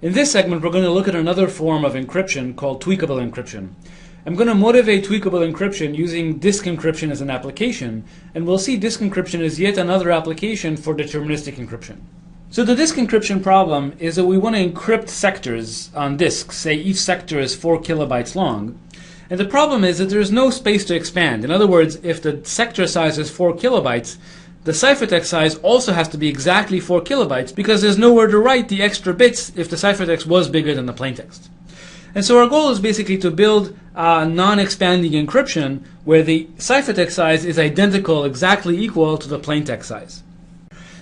In this segment, we're going to look at another form of encryption called tweakable encryption. I'm going to motivate tweakable encryption using disk encryption as an application, and we'll see disk encryption as yet another application for deterministic encryption. So the disk encryption problem is that we want to encrypt sectors on disks. Say each sector is 4 kilobytes long. And the problem is that there's no space to expand. In other words, if the sector size is 4 kilobytes, the ciphertext size also has to be exactly 4 kilobytes because there's nowhere to write the extra bits if the ciphertext was bigger than the plaintext. And so our goal is basically to build a non-expanding encryption where the ciphertext size is identical, exactly equal to the plaintext size.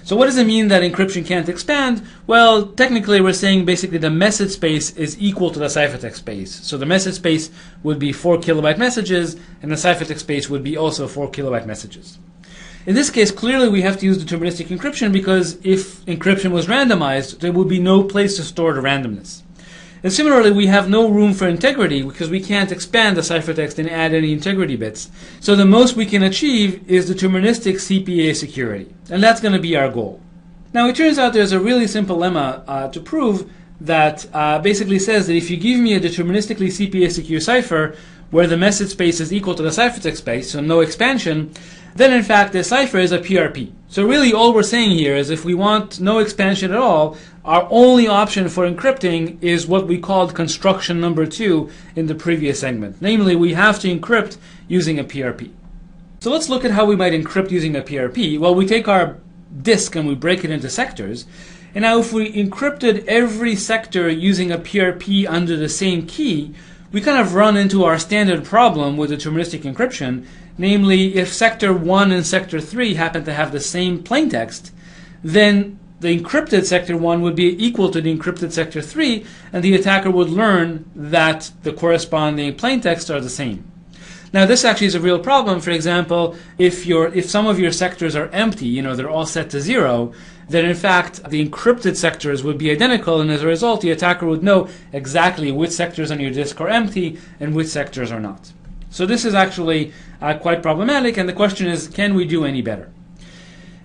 So what does it mean that encryption can't expand? Well, technically we're saying basically the message space is equal to the ciphertext space. So the message space would be 4 kilobyte messages, and the ciphertext space would be also 4 kilobyte messages. In this case, clearly we have to use deterministic encryption because if encryption was randomized, there would be no place to store the randomness. And similarly, we have no room for integrity because we can't expand the ciphertext and add any integrity bits. So the most we can achieve is deterministic CPA security. And that's going to be our goal. Now, it turns out there's a really simple lemma to prove that basically says that if you give me a deterministically CPA secure cipher where the message space is equal to the ciphertext space, so no expansion, then in fact the cipher is a PRP. So really all we're saying here is if we want no expansion at all, our only option for encrypting is what we called construction number 2 in the previous segment. Namely, we have to encrypt using a PRP. So let's look at how we might encrypt using a PRP. Well, we take our disk and we break it into sectors. And now if we encrypted every sector using a PRP under the same key, we kind of run into our standard problem with deterministic encryption. Namely, if sector 1 and sector 3 happen to have the same plaintext, then the encrypted sector 1 would be equal to the encrypted sector 3, and the attacker would learn that the corresponding plaintexts are the same. Now, this actually is a real problem. For example, if some of your sectors are empty, they're all set to 0, then in fact the encrypted sectors would be identical, and as a result the attacker would know exactly which sectors on your disk are empty and which sectors are not. So this is actually quite problematic, and the question is, can we do any better?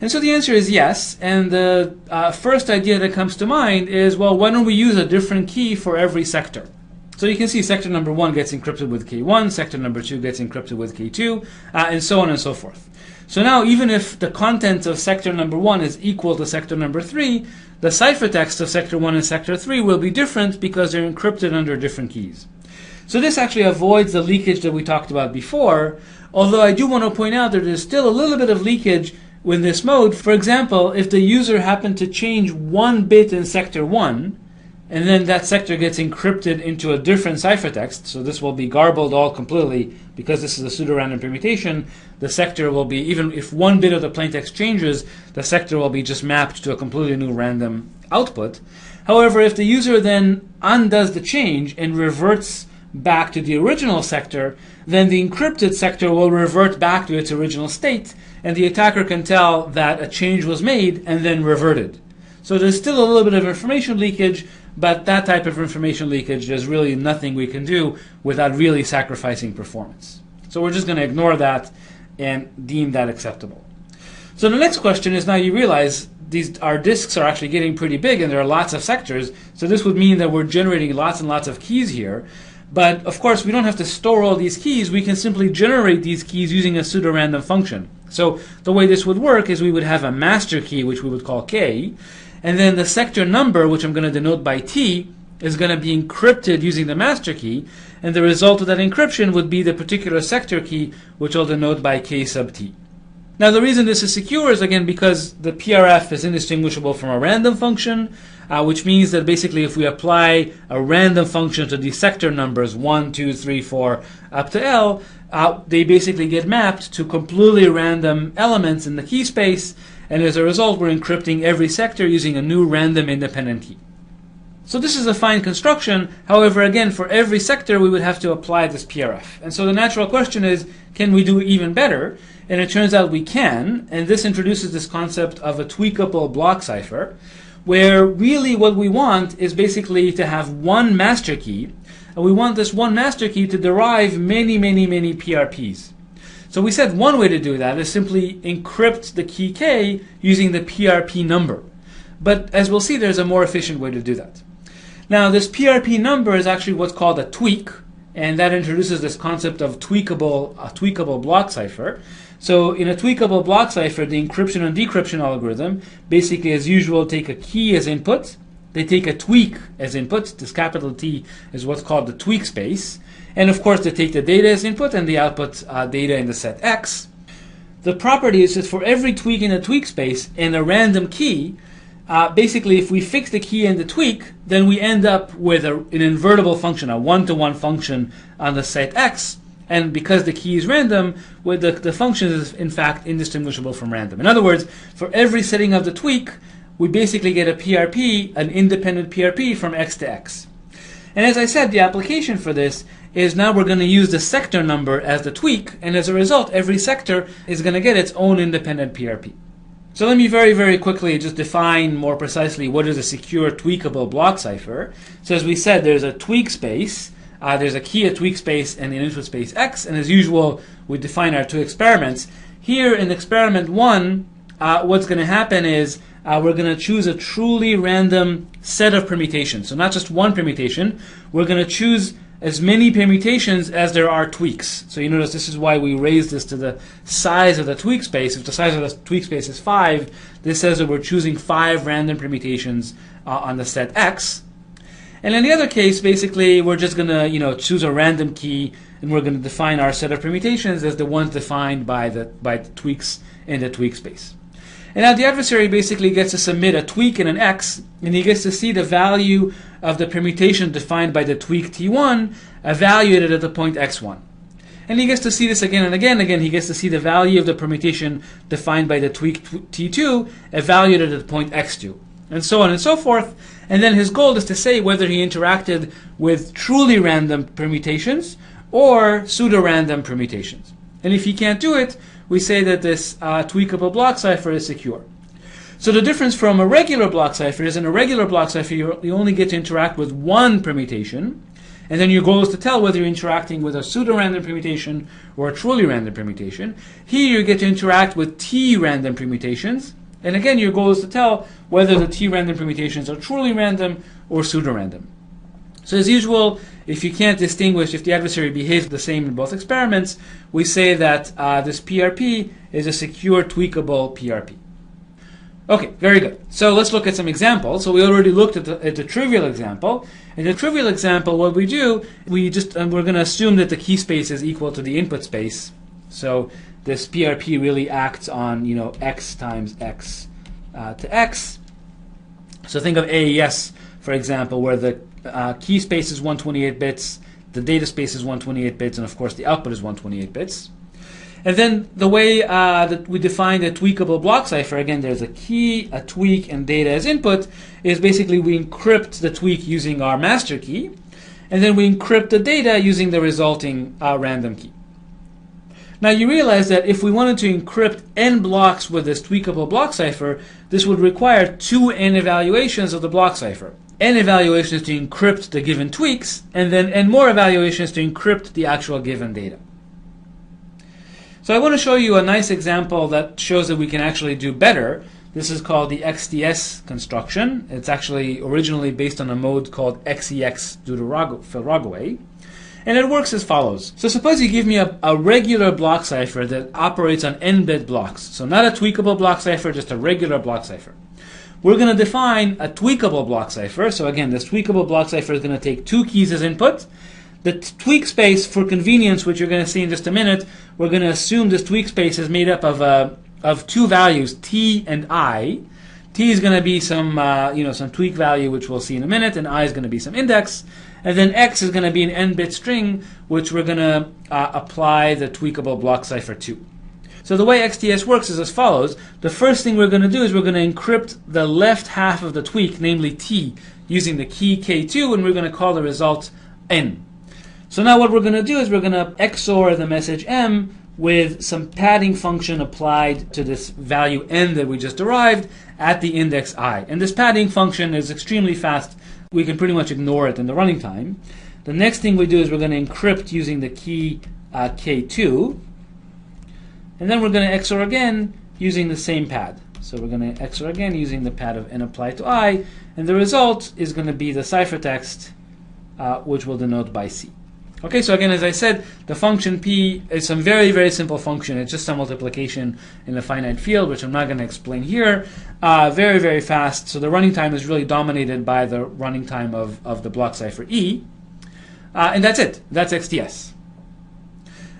And so the answer is yes, and the first idea that comes to mind is, well, why don't we use a different key for every sector? So you can see sector number 1 gets encrypted with K1, sector number 2 gets encrypted with K2, and so on and so forth. So now even if the content of sector number 1 is equal to sector number 3, the ciphertext of sector 1 and sector 3 will be different because they're encrypted under different keys. So this actually avoids the leakage that we talked about before, although I do want to point out that there's still a little bit of leakage with this mode. For example, if the user happened to change 1 bit in sector 1, and then that sector gets encrypted into a different ciphertext, so this will be garbled all completely because this is a pseudo-random permutation, the sector will be, even if 1 bit of the plaintext changes, the sector will be just mapped to a completely new random output. However, if the user then undoes the change and reverts back to the original sector, then the encrypted sector will revert back to its original state, and the attacker can tell that a change was made and then reverted. So there's still a little bit of information leakage, but that type of information leakage, there's really nothing we can do without really sacrificing performance. So we're just going to ignore that and deem that acceptable. So the next question is, now you realize our disks are actually getting pretty big and there are lots of sectors, so this would mean that we're generating lots and lots of keys here. But of course we don't have to store all these keys, we can simply generate these keys using a pseudo-random function. So the way this would work is we would have a master key, which we would call K, and then the sector number, which I'm going to denote by T, is going to be encrypted using the master key, and the result of that encryption would be the particular sector key, which I'll denote by K sub T. Now the reason this is secure is again because the PRF is indistinguishable from a random function, which means that basically if we apply a random function to these sector numbers 1, 2, 3, 4 up to L, they basically get mapped to completely random elements in the key space, and as a result we're encrypting every sector using a new random independent key. So this is a fine construction. However, again, for every sector we would have to apply this PRF. And so the natural question is, can we do even better? And it turns out we can, and this introduces this concept of a tweakable block cipher, where really what we want is basically to have one master key, and we want this one master key to derive many PRPs. So we said one way to do that is simply encrypt the key K using the PRP number. But as we'll see, there's a more efficient way to do that. Now this PRP number is actually what's called a tweak, and that introduces this concept of a tweakable block cipher. So in a tweakable block cipher, the encryption and decryption algorithm basically, as usual, take a key as input. They take a tweak as input. This capital T is what's called the tweak space. And of course, they take the data as input and they output data in the set X. The property is that for every tweak in the tweak space and a random key, basically if we fix the key and the tweak, then we end up with an invertible function, a one-to-one function on the set X. And because the key is random, the function is in fact indistinguishable from random. In other words, for every setting of the tweak, we basically get a PRP, an independent PRP from X to X. And as I said, the application for this is now we're going to use the sector number as the tweak, and as a result, every sector is going to get its own independent PRP. So let me very, very quickly just define more precisely what is a secure tweakable block cipher. So as we said, there's a tweak space, there's a key, a tweak space, and an input space X, and as usual, we define our two experiments. Here in experiment 1, what's going to happen is we're going to choose a truly random set of permutations. So not just one permutation, we're going to choose as many permutations as there are tweaks. So you notice this is why we raise this to the size of the tweak space. If the size of the tweak space is 5, this says that we're choosing 5 random permutations on the set X. And in the other case, basically, we're just going to choose a random key, and we're going to define our set of permutations as the ones defined by the tweaks in the tweak space. And now the adversary basically gets to submit a tweak and an X, and he gets to see the value of the permutation defined by the tweak T1 evaluated at the point X1. And he gets to see this again and again. Again, he gets to see the value of the permutation defined by the tweak T2 evaluated at the point X2. And so on and so forth. And then his goal is to say whether he interacted with truly random permutations or pseudo-random permutations. And if he can't do it, we say that this tweakable block cipher is secure. So the difference from a regular block cipher is in a regular block cipher, you only get to interact with one permutation, and then your goal is to tell whether you're interacting with a pseudo-random permutation or a truly random permutation. Here you get to interact with T-random permutations, and again your goal is to tell whether the T-random permutations are truly random or pseudo-random. So as usual, if you can't distinguish if the adversary behaves the same in both experiments, we say that this PRP is a secure tweakable PRP. Okay, very good. So let's look at some examples. So we already looked at the trivial example. In the trivial example, what we do, we're going to assume that the key space is equal to the input space. So this PRP really acts on X times X to X. So think of AES, for example, where the key space is 128 bits, the data space is 128 bits, and of course the output is 128 bits. And then the way that we define a tweakable block cipher, again, there's a key, a tweak, and data as input, is basically we encrypt the tweak using our master key, and then we encrypt the data using the resulting random key. Now you realize that if we wanted to encrypt n blocks with this tweakable block cipher, this would require 2 n evaluations of the block cipher. N evaluations to encrypt the given tweaks, and then n more evaluations to encrypt the actual given data. So I want to show you a nice example that shows that we can actually do better. This is called the XDS construction. It's actually originally based on a mode called XEX due to Filrogoway. And it works as follows. So suppose you give me a regular block cipher that operates on n-bit blocks. So not a tweakable block cipher, just a regular block cipher. We're going to define a tweakable block cipher. So again, this tweakable block cipher is going to take 2 keys as input. The tweak space, for convenience, which you're going to see in just a minute, we're going to assume this tweak space is made up of 2 values, t and I. T is going to be some tweak value, which we'll see in a minute, and I is going to be some index. And then X is going to be an n-bit string, which we're going to apply the tweakable block cipher to. So the way XTS works is as follows. The first thing we're going to do is we're going to encrypt the left half of the tweak, namely T, using the key K2, and we're going to call the result N. So now what we're going to do is we're going to XOR the message M with some padding function applied to this value N that we just derived at the index I. And this padding function is extremely fast. We can pretty much ignore it in the running time. The next thing we do is we're going to encrypt using the key K2. And then we're going to XOR again using the same pad. So we're going to XOR again using the pad of n applied to I, and the result is going to be the ciphertext, which we'll denote by C. Okay, so again, as I said, the function p is some very, very simple function. It's just some multiplication in a finite field, which I'm not going to explain here. Very, very fast. So the running time is really dominated by the running time of the block cipher E. And that's it. That's XTS.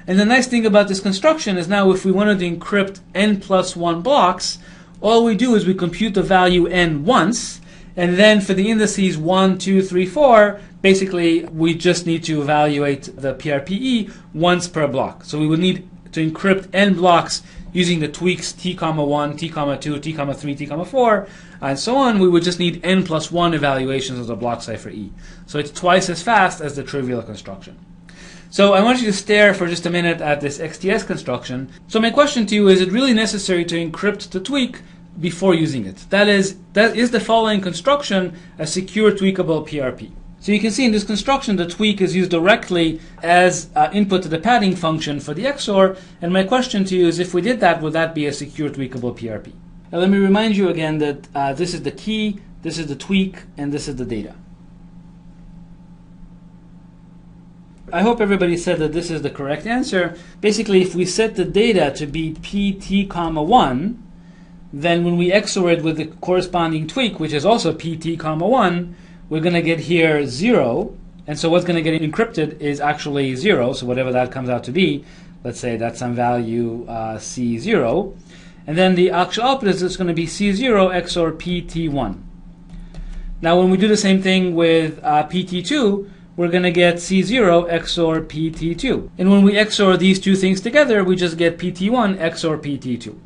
And the nice thing about this construction is now if we wanted to encrypt n plus 1 blocks, all we do is we compute the value n once, and then for the indices 1, 2, 3, 4, basically we just need to evaluate the PRPE once per block. So we would need to encrypt n blocks using the tweaks t, 1, t, 2, t, 3, t, 4, and so on. We would just need n plus 1 evaluations of the block cipher E. So it's twice as fast as the trivial construction. So I want you to stare for just a minute at this XTS construction. So my question to you is it really necessary to encrypt the tweak before using it? That is the following construction a secure tweakable PRP? So you can see in this construction the tweak is used directly as input to the padding function for the XOR, and my question to you is if we did that, would that be a secure tweakable PRP? Now let me remind you again that this is the key, this is the tweak, and this is the data. I hope everybody said that this is the correct answer. Basically, if we set the data to be pt, 1, then when we XOR it with the corresponding tweak, which is also pt, 1, we're going to get here 0. And so what's going to get encrypted is actually 0. So whatever that comes out to be, let's say that's some value C0. And then the actual output is it's going to be C0 XOR PT1. Now when we do the same thing with PT2, we're going to get C0 XOR PT2. And when we XOR these two things together, we just get PT1 XOR PT2.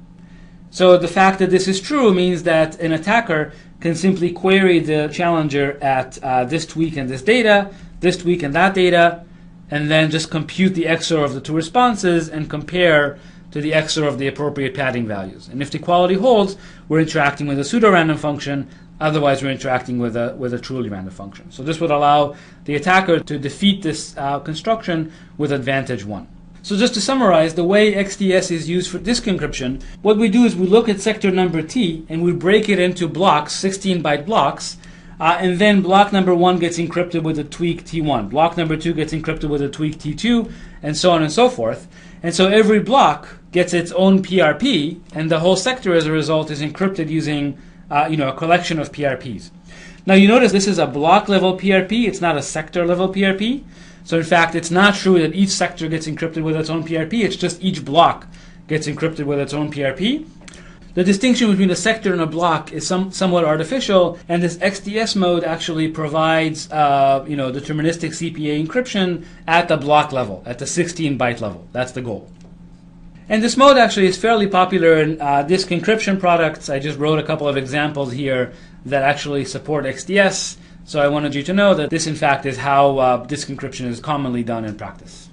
So the fact that this is true means that an attacker can simply query the challenger at this tweak and this data, this tweak and that data, and then just compute the XOR of the two responses and compare to the XOR of the appropriate padding values. And if the equality holds, we're interacting with a pseudo-random function. Otherwise, we're interacting with a truly random function. So this would allow the attacker to defeat this construction with advantage 1. So just to summarize, the way XTS is used for disk encryption, what we do is we look at sector number T and we break it into blocks, 16-byte blocks, and then block number 1 gets encrypted with a tweak T1. Block number 2 gets encrypted with a tweak T2, and so on and so forth. And so every block gets its own PRP, and the whole sector as a result is encrypted using a collection of PRPs. Now you notice this is a block level PRP, it's not a sector level PRP. So in fact, it's not true that each sector gets encrypted with its own PRP, it's just each block gets encrypted with its own PRP. The distinction between a sector and a block is somewhat artificial, and this XTS mode actually provides deterministic CPA encryption at the block level, at the 16-byte level. That's the goal. And this mode actually is fairly popular in disk encryption products. I just wrote a couple of examples here that actually support XTS. So I wanted you to know that this, in fact, is how disk encryption is commonly done in practice.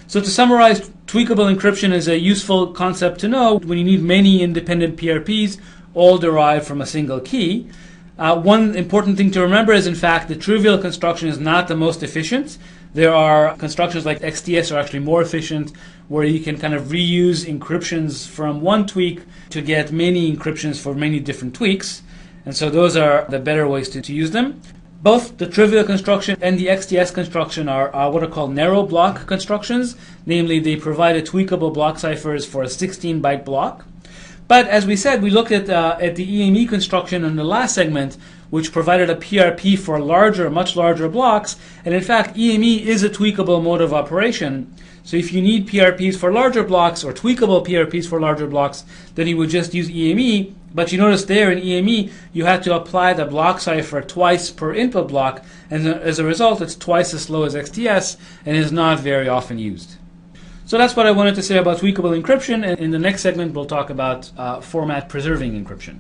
So to summarize, tweakable encryption is a useful concept to know when you need many independent PRPs, all derived from a single key. One important thing to remember is, in fact, the trivial construction is not the most efficient. There are constructions like XTS are actually more efficient, where you can kind of reuse encryptions from one tweak to get many encryptions for many different tweaks. And so those are the better ways to use them. Both the trivial construction and the XTS construction are what are called narrow block constructions. Namely, they provide a tweakable block ciphers for a 16-byte block. But as we said, we looked at the EME construction in the last segment, which provided a PRP for much larger blocks. And in fact, EME is a tweakable mode of operation. So if you need PRPs for larger blocks or tweakable PRPs for larger blocks, then you would just use EME. But you notice there in EME, you had to apply the block cipher twice per input block. And as a result, it's twice as slow as XTS and is not very often used. So that's what I wanted to say about tweakable encryption. And in the next segment, we'll talk about format preserving encryption.